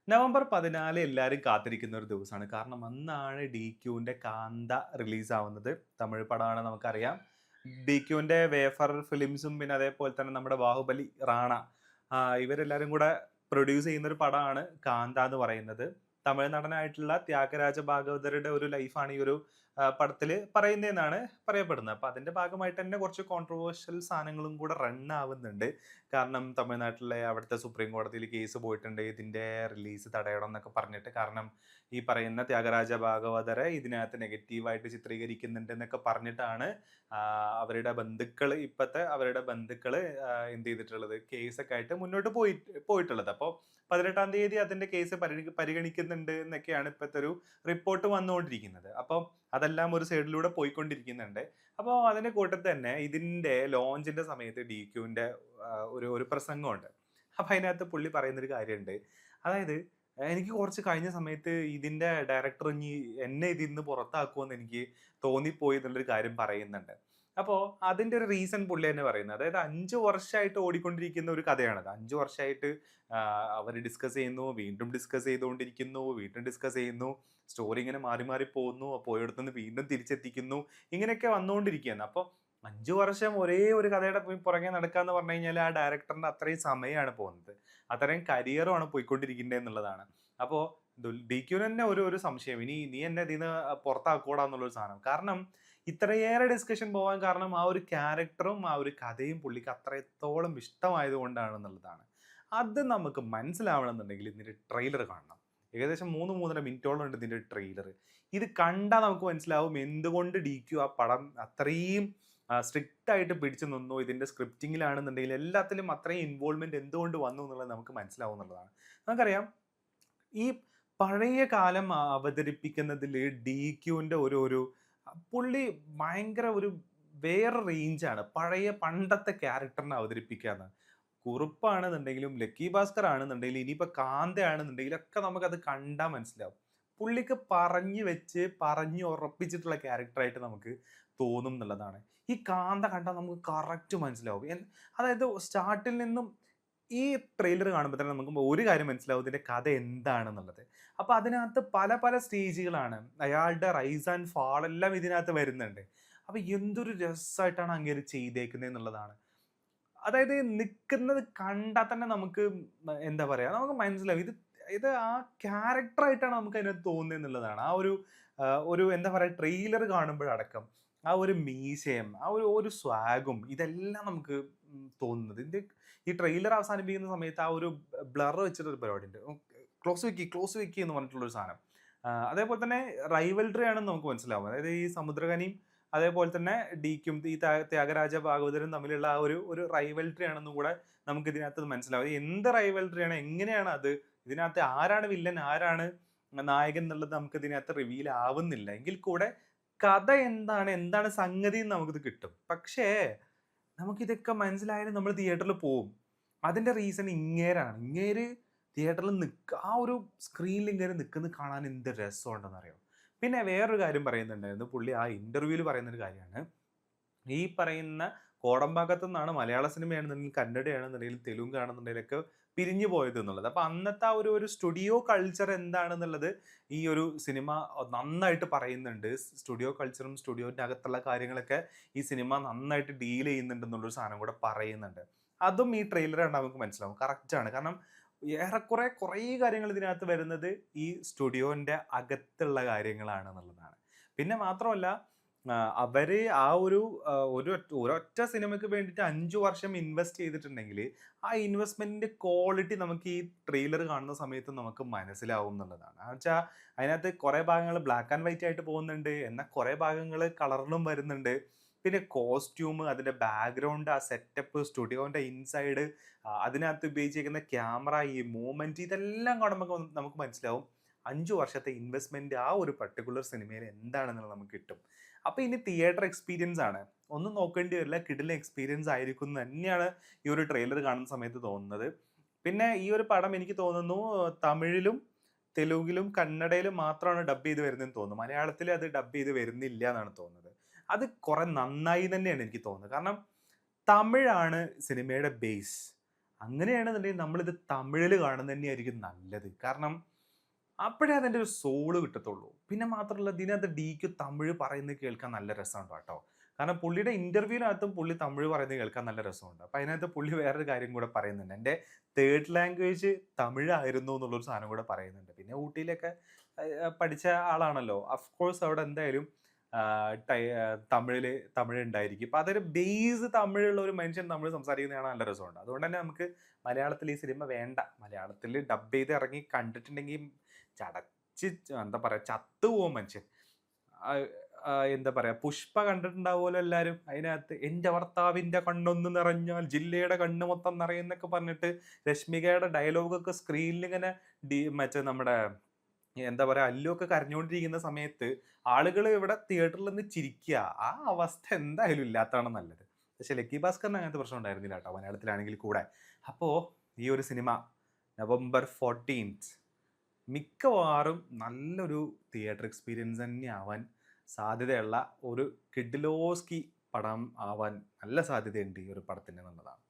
November 14 എല്ലാവരും കാത്തിരിക്കുന്ന ഒരു ദിവസമാണ്. കാരണം അന്നാണ് DQന്റെ കാന്ത റിലീസ് ആവുന്നത്. തമിഴ് പടമാണ് നമുക്കറിയാം. DQന്റെ വേഫർ ഫിലിംസും പിന്നെ അതേപോലെ തന്നെ നമ്മുടെ ബാഹുബലി, റാണ ഇവരെല്ലാരും കൂടെ പ്രൊഡ്യൂസ് ചെയ്യുന്ന ഒരു പടമാണ് കാന്ത എന്ന് പറയുന്നത്. തമിഴ് നടനായിട്ടുള്ള ത്യാഗരാജ ഭാഗവതരുടെ ഒരു ലൈഫാണ് ഈ ഒരു പടത്തില് പറയുന്നതെന്നാണ് പറയപ്പെടുന്നത്. അപ്പൊ അതിന്റെ ഭാഗമായിട്ട് തന്നെ കുറച്ച് കോൺട്രോവേഴ്ഷ്യൽ സാധനങ്ങളും കൂടെ റൺ ആവുന്നുണ്ട്. കാരണം തമിഴ്നാട്ടിലെ അവിടുത്തെ സുപ്രീം കോടതിയിൽ കേസ് പോയിട്ടുണ്ട് ഇതിന്റെ റിലീസ് തടയണം എന്നൊക്കെ പറഞ്ഞിട്ട്. കാരണം ഈ പറയുന്ന ത്യാഗരാജ ഭാഗവതരെ ഇതിനകത്ത് നെഗറ്റീവായിട്ട് ചിത്രീകരിക്കുന്നുണ്ട് എന്നൊക്കെ പറഞ്ഞിട്ടാണ് അവരുടെ ബന്ധുക്കൾ ഇപ്പോഴത്തെ അവരുടെ ബന്ധുക്കൾ എന്ത് ചെയ്തിട്ടുള്ളത്, കേസൊക്കെ ആയിട്ട് മുന്നോട്ട് പോയിട്ടുള്ളത്. അപ്പോൾ 18-ാം തീയതി അതിന്റെ കേസ് പരിഗണിക്കുന്നുണ്ട് എന്നൊക്കെയാണ് ഇപ്പോഴത്തെ ഒരു റിപ്പോർട്ട് വന്നുകൊണ്ടിരിക്കുന്നത്. അപ്പോൾ അതെല്ലാം ഒരു സൈഡിലൂടെ പോയിക്കൊണ്ടിരിക്കുന്നുണ്ട്. അപ്പോൾ അതിന്റെ കൂട്ടത്തിൽ തന്നെ ഇതിന്റെ ലോഞ്ചിന്റെ സമയത്ത് DQന്റെ ഒരു ഒരു പ്രസംഗമുണ്ട്. അപ്പൊ അതിനകത്ത് പുള്ളി പറയുന്നൊരു കാര്യമുണ്ട്. അതായത് എനിക്ക് കുറച്ച് കഴിഞ്ഞ സമയത്ത് ഇതിന്റെ ഡയറക്ടർ ഇനി എന്നെ ഇതിന്ന് പുറത്താക്കുമെന്ന് എനിക്ക് തോന്നിപ്പോയി എന്നുള്ളൊരു കാര്യം പറയുന്നുണ്ട്. അപ്പോ അതിന്റെ ഒരു റീസൺ പുള്ളി തന്നെ പറയുന്നത്. അതായത് 5 വർഷമായിട്ട് ഓടിക്കൊണ്ടിരിക്കുന്ന ഒരു കഥയാണത്. 5 വർഷമായിട്ട് അവര് ഡിസ്കസ് ചെയ്യുന്നു, വീണ്ടും ഡിസ്കസ് ചെയ്തുകൊണ്ടിരിക്കുന്നു, വീണ്ടും ഡിസ്കസ് ചെയ്യുന്നു. സ്റ്റോറി ഇങ്ങനെ മാറി മാറി പോകുന്നു. പോയിടത്തുനിന്ന് വീണ്ടും തിരിച്ചെത്തിക്കുന്നു. ഇങ്ങനെയൊക്കെ വന്നുകൊണ്ടിരിക്കുകയാണ്. അപ്പൊ 5 വർഷം ഒരേ ഒരു കഥയുടെ പുറകെ നടക്കാന്ന് പറഞ്ഞു കഴിഞ്ഞാൽ ആ ഡയറക്ടറിന്റെ അത്രയും സമയമാണ് പോകുന്നത്. അത്രയും കരിയറുമാണ് പോയിക്കൊണ്ടിരിക്കുന്നത് എന്നുള്ളതാണ്. അപ്പോ DQന് തന്നെ ഒരു ഒരു സംശയം. ഇനി നീ എന്നെ ഇതിന്ന് പുറത്താക്കൂടാ എന്നുള്ളൊരു സാധനം. കാരണം ഇത്രയേറെ ഡിസ്കഷൻ പോവാൻ കാരണം ആ ഒരു ക്യാരക്ടറും ആ ഒരു കഥയും പുള്ളിക്ക് അത്രത്തോളം ഇഷ്ടമായത് കൊണ്ടാണെന്നുള്ളതാണ്. അത് നമുക്ക് മനസ്സിലാവണമെന്നുണ്ടെങ്കിൽ ഇതിന്റെ ട്രെയിലർ കാണണം. ഏകദേശം 3-3.5 മിനിറ്റോളം ഉണ്ട് ഇതിന്റെ ട്രെയിലർ. ഇത് കണ്ടാൽ നമുക്ക് മനസ്സിലാവും എന്തുകൊണ്ട് DQ ആ പടം അത്രയും സ്ട്രിക്റ്റ് ആയിട്ട് പിടിച്ചു നിന്നു. ഇതിന്റെ സ്ക്രിപ്റ്റിംഗിലാണെന്നുണ്ടെങ്കിൽ എല്ലാത്തിലും അത്രയും ഇൻവോൾവ്മെന്റ് എന്തുകൊണ്ട് വന്നു എന്നുള്ളത് നമുക്ക് മനസ്സിലാവും എന്നുള്ളതാണ്. നമുക്കറിയാം ഈ പഴയ കാലം അവതരിപ്പിക്കുന്നതിൽ DQന്റെ ഒരു ഒരു പുള്ളി ഭയങ്കര ഒരു വേറെ റേഞ്ചാണ്. പഴയ പണ്ടത്തെ ക്യാരക്ടറിനെ അവതരിപ്പിക്കാന്ന്. കുറുപ്പാണെന്നുണ്ടെങ്കിലും ലക്കി ഭാസ്കർ ആണെന്നുണ്ടെങ്കിലും ഇനിയിപ്പോ കാന്ത ആണെന്നുണ്ടെങ്കിലും ഒക്കെ നമുക്കത് കണ്ടാ മനസ്സിലാവും. പുള്ളിക്ക് പറഞ്ഞു വെച്ച് പറഞ്ഞു ഉറപ്പിച്ചിട്ടുള്ള ക്യാരക്ടറായിട്ട് നമുക്ക് തോന്നും എന്നുള്ളതാണ്. ഈ കാന്ത കണ്ടാൽ നമുക്ക് കറക്റ്റ് മനസ്സിലാവും. അതായത് സ്റ്റാർട്ടിൽ നിന്നും ഈ ട്രെയിലർ കാണുമ്പോൾ തന്നെ നമുക്ക് ഒരു കാര്യം മനസ്സിലാവും ഇതിന്റെ കഥ എന്താണെന്നുള്ളത്. അപ്പൊ അതിനകത്ത് പല പല സ്റ്റേജുകളാണ്. അയാളുടെ റൈസ് ആൻഡ് ഫാൾ എല്ലാം ഇതിനകത്ത് വരുന്നുണ്ട്. അപ്പൊ എന്തൊരു രസമായിട്ടാണ് അങ്ങേര് ചെയ്തേക്കുന്നത് എന്നുള്ളതാണ്. അതായത് നിക്കുന്നത് കണ്ടാൽ തന്നെ നമുക്ക് എന്താ പറയാ നമുക്ക് മനസ്സിലാവും ഇത് ഇത് ആ ക്യാരക്ടറായിട്ടാണ് നമുക്ക് അതിനകത്ത് തോന്നുന്നത് എന്നുള്ളതാണ്. ആ ഒരു ഒരു എന്താ പറയാ ട്രെയിലർ കാണുമ്പോഴടക്കം ആ ഒരു മീശയും ആ ഒരു ഒരു സ്വാഗും ഇതെല്ലാം നമുക്ക് തോന്നുന്നത്. ഇതിന്റെ ഈ ട്രെയിലർ അവസാനിപ്പിക്കുന്ന സമയത്ത് ആ ഒരു ബ്ലർ വെച്ചിട്ടൊരു പരിപാടി ഉണ്ട്. ക്ലോസ് വെക്കി എന്ന് പറഞ്ഞിട്ടുള്ള ഒരു സാധനം. അതേപോലെ തന്നെ റൈവൽറി ആണെന്ന് നമുക്ക് മനസ്സിലാവും. അതായത് ഈ സമുദ്രഖനിയും അതേപോലെ തന്നെ ഡിക്കും ഈ ത്യാഗരാജ ഭാഗവതരും തമ്മിലുള്ള ആ ഒരു ഒരു റൈവൽട്രി ആണെന്നും കൂടെ നമുക്ക് ഇതിനകത്ത് മനസ്സിലാവും. എന്ത് റൈവൽട്രി ആണ്, എങ്ങനെയാണ് അത്, ഇതിനകത്ത് ആരാണ് വില്ലൻ ആരാണ് നായകൻ എന്നുള്ളത് നമുക്ക് ഇതിനകത്ത് റിവീൽ ആവുന്നില്ല. എങ്കിൽ കൂടെ കഥ എന്താണ് എന്താണ് സംഗതി എന്ന് നമുക്കിത് കിട്ടും. പക്ഷേ നമുക്കിതൊക്കെ മനസ്സിലായാലും നമ്മൾ തിയേറ്ററിൽ പോവും. അതിന്റെ റീസൺ ഇങ്ങേരാണ്. ഇങ്ങേര് തിയേറ്ററിൽ ആ ഒരു സ്ക്രീനിൽ ഇങ്ങനെ നിൽക്കുന്നത് കാണാൻ എന്ത് രസമുണ്ടെന്ന് അറിയാം. പിന്നെ വേറൊരു കാര്യം പറയുന്നുണ്ടായിരുന്നു. പുള്ളി ആ ഇന്റർവ്യൂവിൽ പറയുന്നൊരു കാര്യമാണ്. ഈ പറയുന്ന കോടമ്പാക്കത്തു നിന്നാണ് മലയാള സിനിമയാണെന്നുണ്ടെങ്കിലും കന്നഡയാണെന്നുണ്ടെങ്കിലും തെലുങ്കാണെന്നുണ്ടെങ്കിലൊക്കെ പിരിഞ്ഞു പോയത് എന്നുള്ളത്. അപ്പൊ അന്നത്തെ ആ ഒരു ഒരു സ്റ്റുഡിയോ കൾച്ചർ എന്താണെന്നുള്ളത് ഈ ഒരു സിനിമ നന്നായിട്ട് പറയുന്നുണ്ട്. സ്റ്റുഡിയോ കൾച്ചറും സ്റ്റുഡിയോന്റെ അകത്തുള്ള കാര്യങ്ങളൊക്കെ ഈ സിനിമ നന്നായിട്ട് ഡീൽ ചെയ്യുന്നുണ്ട് എന്നുള്ളൊരു സാധനം കൂടെ പറയുന്നുണ്ട്. അതും ഈ ട്രെയിലർ കണ്ടാൽ നമുക്ക് മനസ്സിലാവും. കറക്റ്റ് ആണ്. കാരണം ഏറെക്കുറെ കുറേ കാര്യങ്ങൾ ഇതിനകത്ത് വരുന്നത് ഈ സ്റ്റുഡിയോന്റെ അകത്തുള്ള കാര്യങ്ങളാണെന്നുള്ളതാണ്. പിന്നെ മാത്രമല്ല അവര് ആ ഒരു ഒരൊറ്റ സിനിമയ്ക്ക് വേണ്ടിയിട്ട് 5 വർഷം ഇൻവെസ്റ്റ് ചെയ്തിട്ടുണ്ടെങ്കിൽ ആ ഇൻവെസ്റ്റ്മെന്റിന്റെ ക്വാളിറ്റി നമുക്ക് ഈ ട്രെയിലർ കാണുന്ന സമയത്ത് നമുക്ക് മനസ്സിലാവും എന്നുള്ളതാണ്. എന്നുവെച്ചാൽ അതിനകത്ത് കുറെ ഭാഗങ്ങൾ ബ്ലാക്ക് ആൻഡ് വൈറ്റ് ആയിട്ട് പോകുന്നുണ്ട്, എന്നാൽ കുറെ ഭാഗങ്ങൾ കളറിലും വരുന്നുണ്ട്. പിന്നെ കോസ്റ്റ്യൂം, അതിന്റെ ബാക്ക്ഗ്രൗണ്ട്, ആ സെറ്റപ്പ്, സ്റ്റുഡിയോന്റെ ഇൻസൈഡ്, അതിനകത്ത് ഉപയോഗിച്ചിരിക്കുന്ന ക്യാമറ, ഈ മൂവ്മെന്റ്, ഇതെല്ലാം കാണുമ്പോൾ നമുക്ക് മനസ്സിലാവും 5 വർഷത്തെ ഇൻവെസ്റ്റ്മെന്റ് ആ ഒരു പർട്ടിക്കുലർ സിനിമയിൽ എന്താണെന്നുള്ളത് നമുക്ക് കിട്ടും. അപ്പൊ ഇനി തിയേറ്റർ എക്സ്പീരിയൻസ് ആണ്. ഒന്നും നോക്കേണ്ടി വരില്ല, കിടിലൻ എക്സ്പീരിയൻസ് ആയിരിക്കും എന്ന് തന്നെയാണ് ഈ ഒരു ട്രെയിലർ കാണുന്ന സമയത്ത് തോന്നുന്നത്. പിന്നെ ഈ ഒരു പടം എനിക്ക് തോന്നുന്നു തമിഴിലും തെലുങ്കിലും കന്നഡയിലും മാത്രമാണ് ഡബ് ചെയ്ത് വരുന്നതെന്ന് തോന്നുന്നു. മലയാളത്തിൽ അത് ഡബ് ചെയ്ത് വരുന്നില്ല എന്നാണ് തോന്നുന്നത്. അത് കുറെ നന്നായി തന്നെയാണ് എനിക്ക് തോന്നുന്നത്. കാരണം തമിഴാണ് സിനിമയുടെ ബേസ്. അങ്ങനെയാണെന്നുണ്ടെങ്കിൽ നമ്മളിത് തമിഴിൽ കാണുന്നത് തന്നെയായിരിക്കും നല്ലത്. കാരണം അപ്പോഴേ അതിൻ്റെ ഒരു സോള് കിട്ടത്തുള്ളൂ. പിന്നെ മാത്രമല്ല ഇതിനകത്ത് ഡിക്ക് തമിഴ് പറയുന്നത് കേൾക്കാൻ നല്ല രസമുണ്ട് കേട്ടോ. കാരണം പുള്ളിയുടെ ഇന്റർവ്യൂവിനകത്തും പുള്ളി തമിഴ് പറയുന്നത് കേൾക്കാൻ നല്ല രസമുണ്ട്. അപ്പൊ അതിനകത്ത് പുള്ളി വേറൊരു കാര്യം കൂടെ പറയുന്നുണ്ട്. എൻ്റെ തേർഡ് ലാംഗ്വേജ് തമിഴായിരുന്നു എന്നുള്ളൊരു സാധനം കൂടെ പറയുന്നുണ്ട്. പിന്നെ ഊട്ടിയിലൊക്കെ പഠിച്ച ആളാണല്ലോ. ഓഫ് കോഴ്സ് അവിടെ എന്തായാലും തമിഴ് ഉണ്ടായിരിക്കും. അപ്പൊ അതൊരു ബേസ് തമിഴുള്ള ഒരു മനുഷ്യൻ തമിഴ് സംസാരിക്കുന്നതാണ് നല്ല രസമുണ്ട്. അതുകൊണ്ട് തന്നെ നമുക്ക് മലയാളത്തിൽ ഈ സിനിമ വേണ്ട. മലയാളത്തിൽ ഡബ് ചെയ്ത് ഇറങ്ങി കണ്ടിട്ടുണ്ടെങ്കിൽ ചടച്ച് എന്താ പറയാ ചത്തുപോകും മനുഷ്യൻ. എന്താ പറയാ പുഷ്പ കണ്ടിട്ടുണ്ടാവുമല്ലോ എല്ലാരും. അതിനകത്ത് എന്റെ ഭർത്താവിന്റെ കണ്ണൊന്ന് നിറഞ്ഞാൽ ജില്ലയുടെ കണ്ണ് മൊത്തം നിറയുന്നൊക്കെ പറഞ്ഞിട്ട് രശ്മികയുടെ ഡയലോഗൊക്കെ സ്ക്രീനിൽ ഇങ്ങനെ മറ്റേ നമ്മുടെ എന്താ പറയാ അല്ലുവൊക്കെ കരഞ്ഞുകൊണ്ടിരിക്കുന്ന സമയത്ത് ആളുകൾ ഇവിടെ തിയേറ്ററിൽ നിന്ന് ചിരിക്കുക. ആ അവസ്ഥ എന്തായാലും ഇല്ലാത്തതാണ് നല്ലത്. പക്ഷെ ലക്കി ഭാസ്കറിന് അങ്ങനത്തെ പ്രശ്നം ഉണ്ടായിരുന്നില്ല കേട്ടോ, മലയാളത്തിലാണെങ്കിൽ കൂടെ. അപ്പോ ഈ ഒരു സിനിമ നവംബർ 14th മിക്കവാറും നല്ലൊരു തിയേറ്റർ എക്സ്പീരിയൻസ് തന്നെ ആവാൻ സാധ്യതയുള്ള ഒരു കിഡിലോസ്കി പടം ആവാൻ നല്ല സാധ്യതയുണ്ട് ഈ ഒരു പടത്തിന് എന്നുള്ളതാണ്.